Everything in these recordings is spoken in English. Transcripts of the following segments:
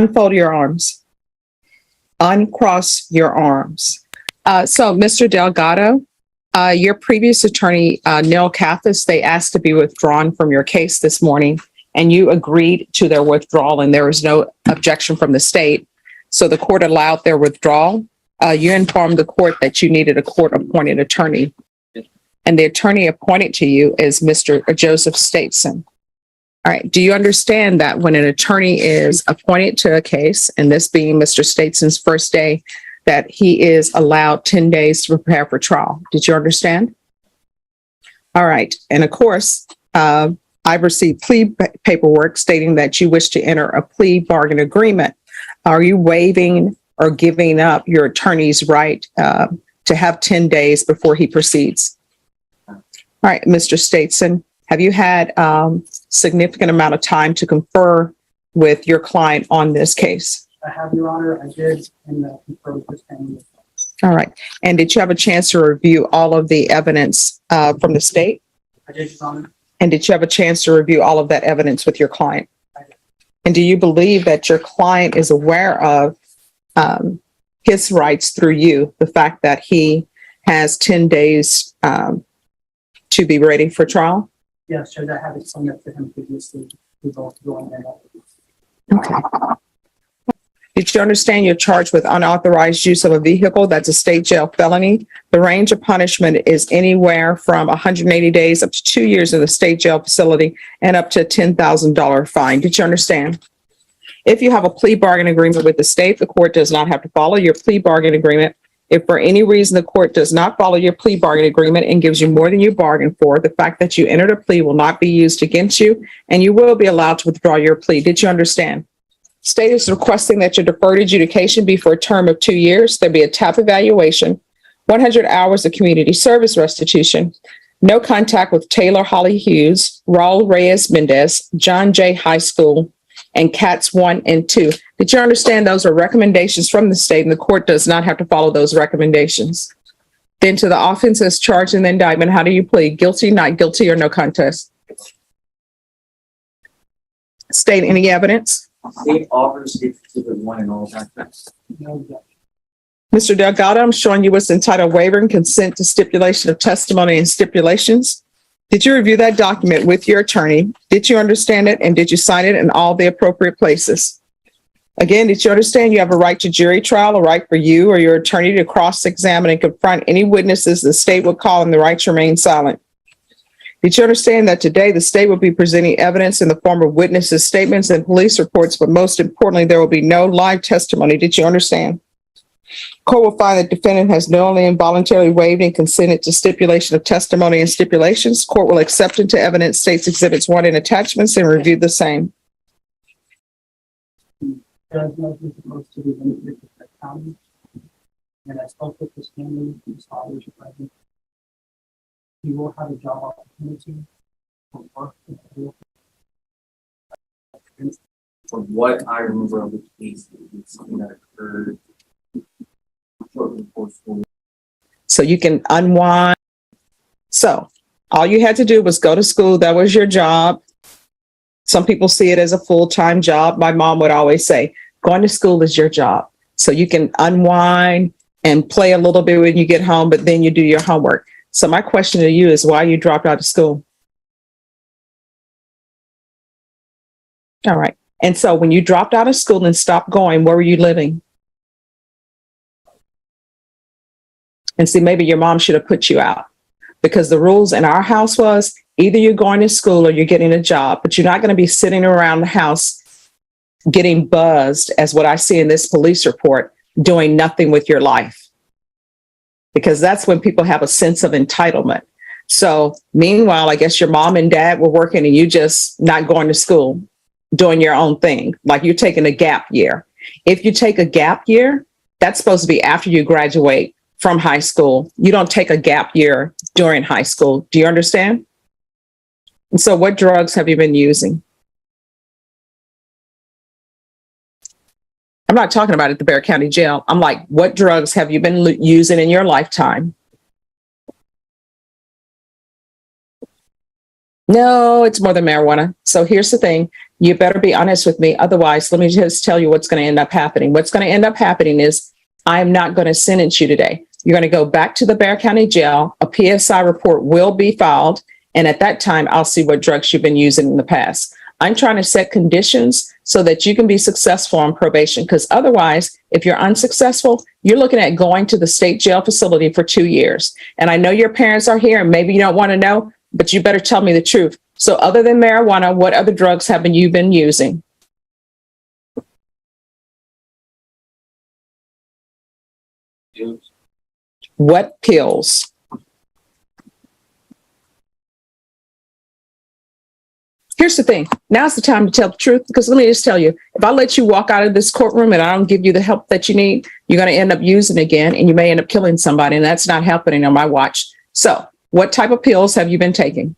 Unfold your arms. Uncross your arms. So, Mr. Delgado, your previous attorney, Neil Kathis, they asked to be withdrawn from your case this morning, and you agreed to their withdrawal, and there was no objection from the state. So the court allowed their withdrawal. You informed the court that you needed a court-appointed attorney, and the attorney appointed to you is Mr. Joseph Stateson. All right. Do you understand that when an attorney is appointed to a case, and this being Mr. Stateson's first day, that he is allowed 10 days to prepare for trial? Did you understand? All right. And of course, I've received plea paperwork stating that you wish to enter a plea bargain agreement. Are you waiving or giving up your attorney's right to have 10 days before he proceeds? All right, Mr. Stateson, have you had significant amount of time to confer with your client on this case? I have, Your Honor. I did, and confer with this family. All right. And did you have a chance to review all of the evidence from the state? I did, Your Honor. And did you have a chance to review all of that evidence with your client? I did. And do you believe that your client is aware of his rights through you, the fact that he has 10 days to be ready for trial? Yes, Judge, I have explained that to him previously. We both going in. Okay. Did you understand you're charged with unauthorized use of a vehicle? That's a state jail felony. The range of punishment is anywhere from 180 days up to 2 years in the state jail facility and up to a $10,000 fine. Did you understand? If you have a plea bargain agreement with the state, the court does not have to follow your plea bargain agreement. If for any reason the court does not follow your plea bargain agreement and gives you more than you bargained for, the fact that you entered a plea will not be used against you, and you will be allowed to withdraw your plea. Did you understand? State is requesting that your deferred adjudication be for a term of 2 years. There be a TAP evaluation, 100 hours of community service restitution, no contact with Taylor Holly Hughes, Raul Reyes Mendez, John Jay High School, and Cats 1 and 2. Did you understand those are recommendations from the state, and the court does not have to follow those recommendations? Then to the offenses charged in the indictment, how do you plead? Guilty, not guilty, or no contest? State, any evidence? State offers it to the one and all contest. No, Judge. Mr. Delgado, I'm showing you what's entitled waiver and consent to stipulation of testimony and stipulations. Did you review that document with your attorney? Did you understand it? And did you sign it in all the appropriate places? Again, did you understand you have a right to jury trial, a right for you or your attorney to cross-examine and confront any witnesses the state would call and the right to remain silent? Did you understand that today the state will be presenting evidence in the form of witnesses' statements and police reports, but most importantly, there will be no live testimony? Did you understand? Court will find that defendant has knowingly and voluntarily waived and consented to stipulation of testimony and stipulations. Court will accept into evidence states exhibits 1 and attachments and review the same. Judge knows he's supposed to be limited to the county. And I spoke with his family, his father's present. He will have a job opportunity for work. From what I remember of the case, it's something that occurred shortly before school. So you can unwind. So all you had to do was go to school. That was your job. Some people see it as a full-time job. My mom would always say, going to school is your job. So you can unwind and play a little bit when you get home, but then you do your homework. So my question to you is why you dropped out of school? All right. And so when you dropped out of school and stopped going, where were you living? And see, maybe your mom should have put you out, because the rules in our house was either you're going to school or you're getting a job, but you're not going to be sitting around the house getting buzzed, as what I see in this police report, doing nothing with your life. Because that's when people have a sense of entitlement. So meanwhile, I guess your mom and dad were working and you just not going to school, doing your own thing, like you're taking a gap year. If you take a gap year, that's supposed to be after you graduate from high school. You don't take a gap year during high school. Do you understand? And so what drugs have you been using? I'm not talking about at the Bexar County Jail. I'm like, what drugs have you been using in your lifetime? No, it's more than marijuana. So here's the thing. You better be honest with me. Otherwise, let me just tell you what's going to end up happening. What's going to end up happening is I'm not going to sentence you today. You're going to go back to the Bexar County Jail. A PSI report will be filed. And at that time, I'll see what drugs you've been using in the past. I'm trying to set conditions so that you can be successful on probation, because otherwise, if you're unsuccessful, you're looking at going to the state jail facility for 2 years. And I know your parents are here and maybe you don't want to know, but you better tell me the truth. So other than marijuana, what other drugs have you been using? Pills. What pills? Here's the thing. Now's the time to tell the truth, because let me just tell you, if I let you walk out of this courtroom and I don't give you the help that you need, you're going to end up using again and you may end up killing somebody, and that's not happening on my watch. So what type of pills have you been taking?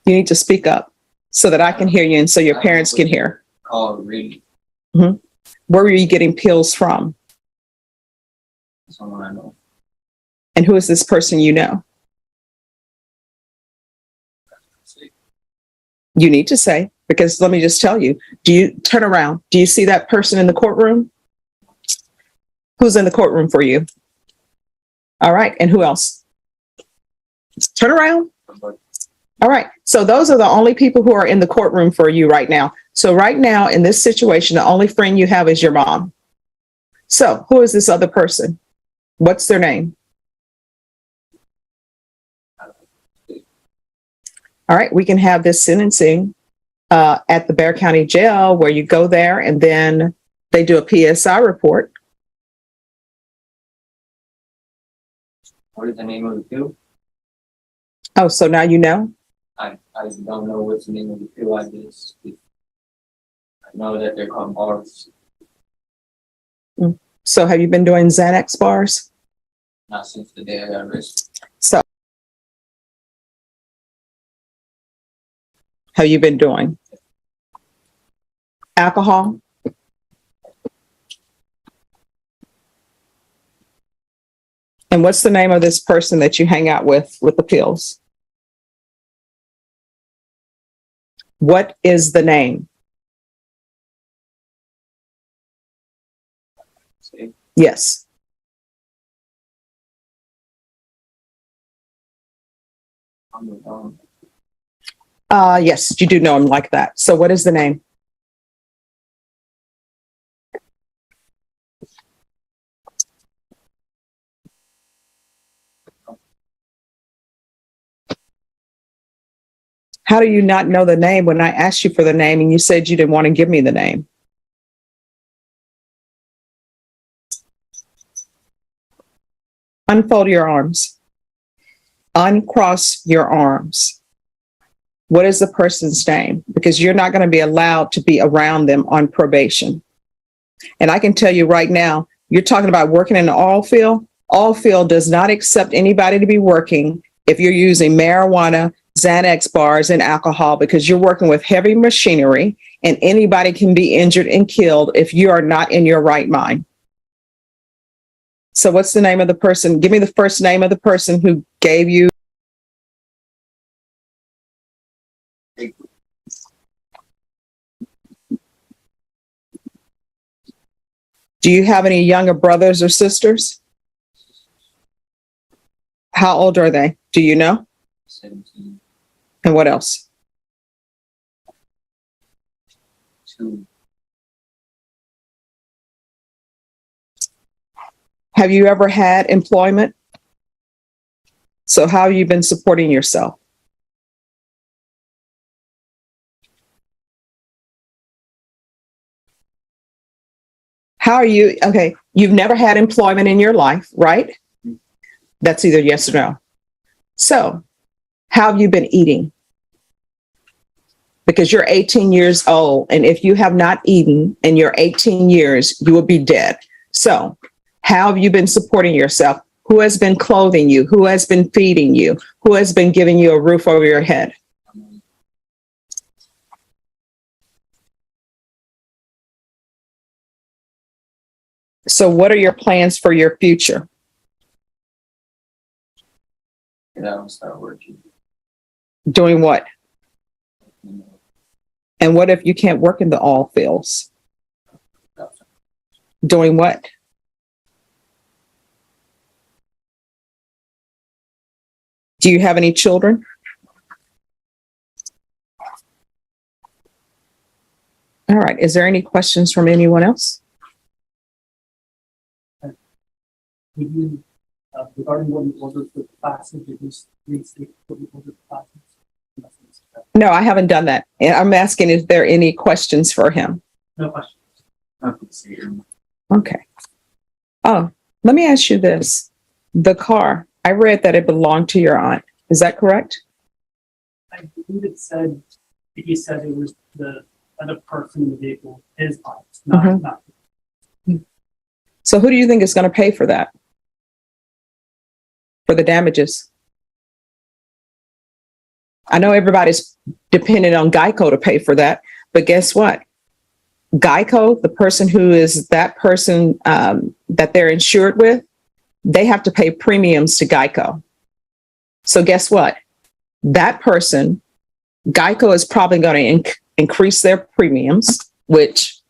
You need to speak up so that I can hear you and so your parents can hear. Called reading. Where were you getting pills from? Someone I know. And who is this person you know? You need to say, because let me just tell you, do you turn around? Do you see that person in the courtroom? Who's in the courtroom for you? All right. And who else? Turn around. All right. So those are the only people who are in the courtroom for you right now. So right now in this situation, the only friend you have is your mom. So who is this other person? What's their name? All right. We can have this sentencing at the Bexar County Jail, where you go there and then they do a PSI report. What is the name of the pill? Oh, so now you know? I don't know what's the name of the pill. I know that they're called bars. So have you been doing Xanax bars? Not since the day I got arrested. So have you been doing alcohol? And what's the name of this person that you hang out with the pills? What is the name? See? Yes. Yes, you do know him like that. So what is the name? How do you not know the name when I asked you for the name and you said you didn't want to give me the name? Unfold your arms. Uncross your arms. What is the person's name? Because you're not going to be allowed to be around them on probation. And I can tell you right now, you're talking about working in the oil field. Oil field does not accept anybody to be working if you're using marijuana, Xanax bars, and alcohol, because you're working with heavy machinery and anybody can be injured and killed if you are not in your right mind. So what's the name of the person? Give me the first name of the person who gave you. Do you have any younger brothers or sisters? How old are they? Do you know? 17. And what else? 2. Have you ever had employment? So how have you been supporting yourself? How are you? Okay, you've never had employment in your life, right? That's either yes or no. So how have you been eating? Because you're 18 years old, and if you have not eaten in your 18 years, you will be dead. So how have you been supporting yourself? Who has been clothing you? Who has been feeding you? Who has been giving you a roof over your head? So what are your plans for your future? And I don't start working. Doing what? And what if you can't work in the oil fields? Doing what? Do you have any children? All right. Is there any questions from anyone else? Would you, regarding what you ordered for the classes, did you restate what you ordered for classes? No, I haven't done that. And I'm asking, is there any questions for him? No questions. I can see it. Okay. Oh, let me ask you this. The car, I read that it belonged to your aunt. Is that correct? I believe it said, he said it was the other person in the vehicle, his bike, Mhm. not. So who do you think is going to pay for that? For the damages? I know everybody's dependent on Geico to pay for that, but guess what? Geico, the person who is that person that they're insured with, they have to pay premiums to Geico. So guess what? That person, Geico is probably going to increase their premiums, which,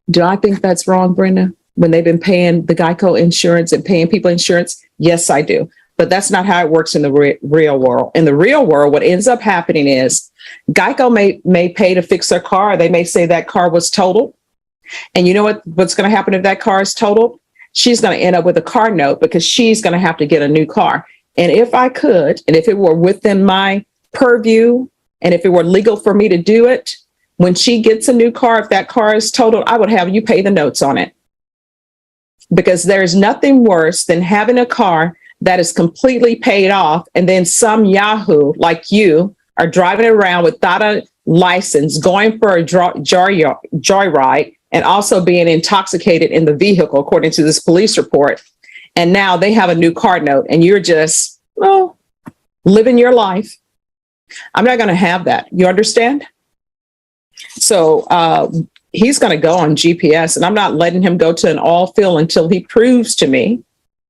do I think that's wrong, Brenda? When they've been paying the Geico insurance and paying people insurance? Yes, I do. But that's not how it works in the real world. In the real world, what ends up happening is Geico may pay to fix their car. They may say that car was totaled. And you know what's going to happen if that car is totaled? She's going to end up with a car note because she's going to have to get a new car. And if I could, and if it were within my purview, and if it were legal for me to do it, when she gets a new car, if that car is totaled, I would have you pay the notes on it. Because there's nothing worse than having a car that is completely paid off, and then some Yahoo like you are driving around without a license, going for a joyride, and also being intoxicated in the vehicle, according to this police report. And now they have a new car note, and you're just, well, living your life. I'm not going to have that. You understand? So he's going to go on GPS, and I'm not letting him go to an oil field until he proves to me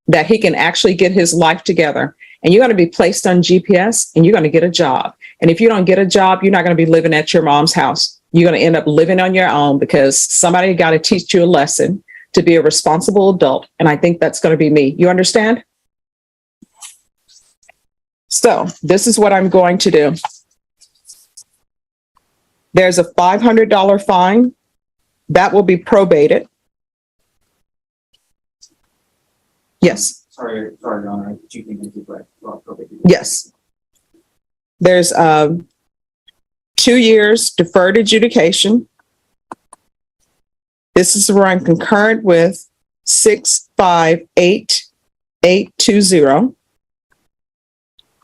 that he can actually get his life together. And you're going to be placed on GPS, and you're going to get a job. And if you don't get a job, you're not going to be living at your mom's house. You're going to end up living on your own because somebody got to teach you a lesson to be a responsible adult. And I think that's going to be me. You understand? So this is what I'm going to do. There's a $500 fine that will be probated. Yes. Sorry, Your Honor. Do you think I did right? Well, probably. Yes. There's 2 years deferred adjudication. This is where I'm concurrent with 658820.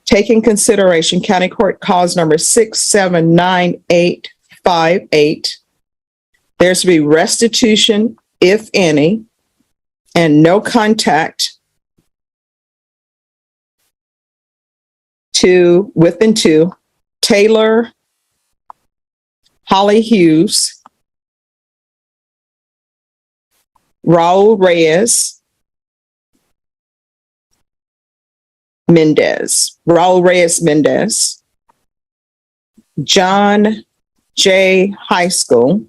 Take in consideration County Court Cause number 679858. There's to be restitution, if any, and no contact to Taylor Holly Hughes, Raul Reyes Mendez, John J. High School,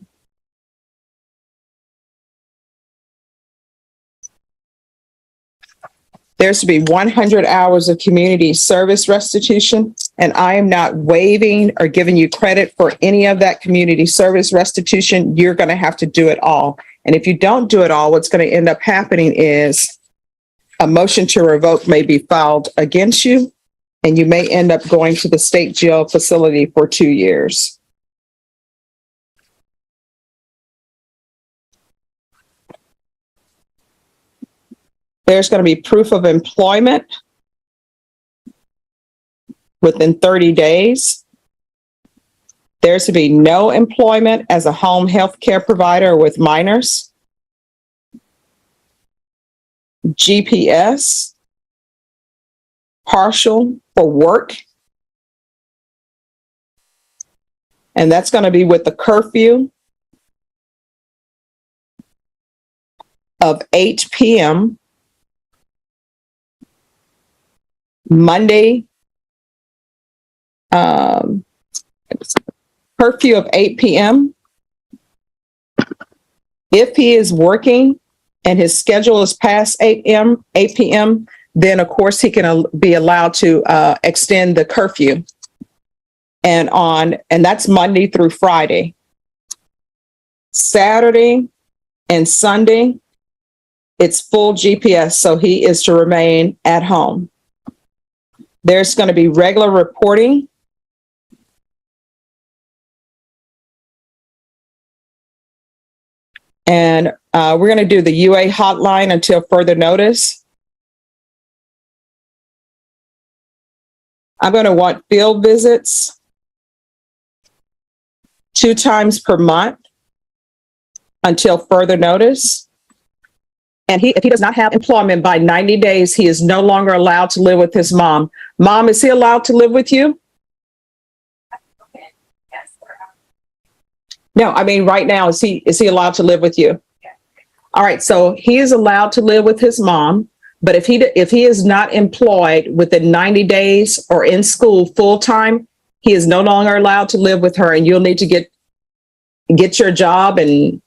there's to be 100 hours of community service restitution, and I am not waiving or giving you credit for any of that community service restitution. You're going to have to do it all. And if you don't do it all, what's going to end up happening is a motion to revoke may be filed against you, and you may end up going to the state jail facility for 2 years. There's going to be proof of employment within 30 days. There's to be no employment as a home health care provider with minors. GPS, partial for work. And that's going to be with the curfew. of 8 p.m. Monday, curfew of 8 p.m. If he is working and his schedule is past 8 p.m., then of course he can be allowed to extend the curfew. And that's Monday through Friday. Saturday and Sunday, it's full GPS, so he is to remain at home. There's going to be regular reporting. And we're going to do the UA hotline until further notice. I'm going to want field visits 2 times per month until further notice. And if he does not have employment by 90 days, he is no longer allowed to live with his mom. Mom, is he allowed to live with you? No, I mean, right now, is he allowed to live with you? All right, so he is allowed to live with his mom, but if he is not employed within 90 days or in school full time, he is no longer allowed to live with her, and you'll need to get your job and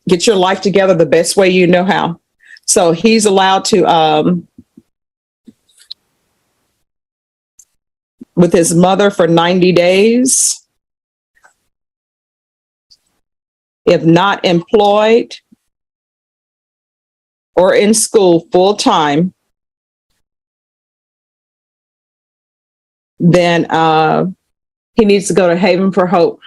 get your life together the best way you know how. So he's allowed to with his mother for 90 days. If not employed or in school full time, then he needs to go to Haven for Hope.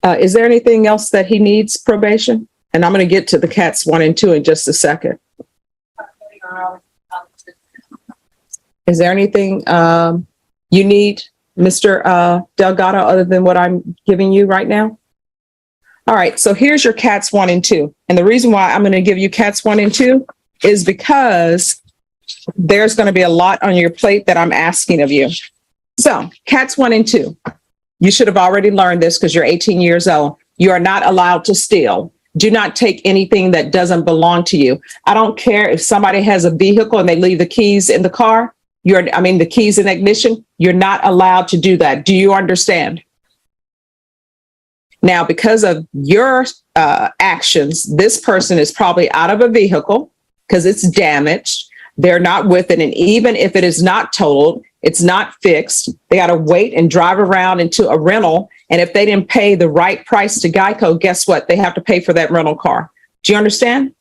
Is there anything else that he needs probation? And I'm going to get to the cats 1 and 2 in just a second. Is there anything you need, Mr. Delgado, other than what I'm giving you right now? All right, so here's your cats 1 and 2. And the reason why I'm going to give you cats 1 and 2 is because there's going to be a lot on your plate that I'm asking of you. So cats 1 and 2, you should have already learned this because you're 18 years old. You are not allowed to steal. Do not take anything that doesn't belong to you. I don't care if somebody has a vehicle and they leave the keys in the car. The keys in ignition, you're not allowed to do that. Do you understand? Now, because of your actions, this person is probably out of a vehicle because it's damaged. They're not with it. And even if it is not totaled, it's not fixed. They got to wait and drive around into a rental. And if they didn't pay the right price to Geico, guess what? They have to pay for that rental car. Do you understand?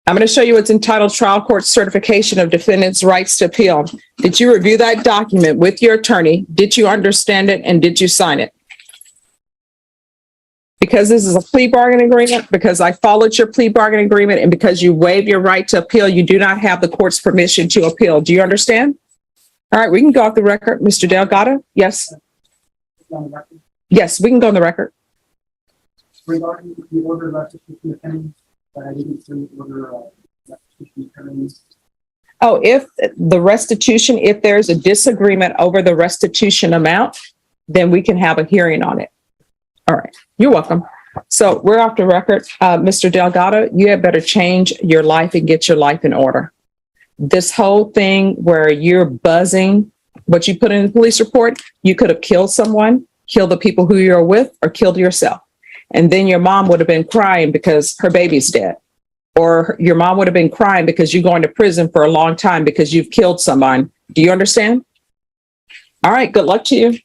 I'm going to show you what's entitled Trial Court Certification of Defendant's Rights to Appeal. Did you review that document with your attorney? Did you understand it? And did you sign it? Because this is a plea bargaining agreement, because I followed your plea bargaining agreement, and because you waive your right to appeal, you do not have the court's permission to appeal. Do you understand? All right, we can go off the record. Mr. Delgado? Yes. Yes, we can go on the record. Regarding the order of restitution attorneys, but I didn't see the order of restitution attorneys. Oh, if the restitution, if there's a disagreement over the restitution amount, then we can have a hearing on it. All right, you're welcome. So we're off the record. Mr. Delgado, you had better change your life and get your life in order. This whole thing where you're buzzing, what you put in the police report, you could have killed someone, killed the people who you're with, or killed yourself. And then your mom would have been crying because her baby's dead. Or your mom would have been crying because you're going to prison for a long time because you've killed someone. Do you understand? All right, good luck to you.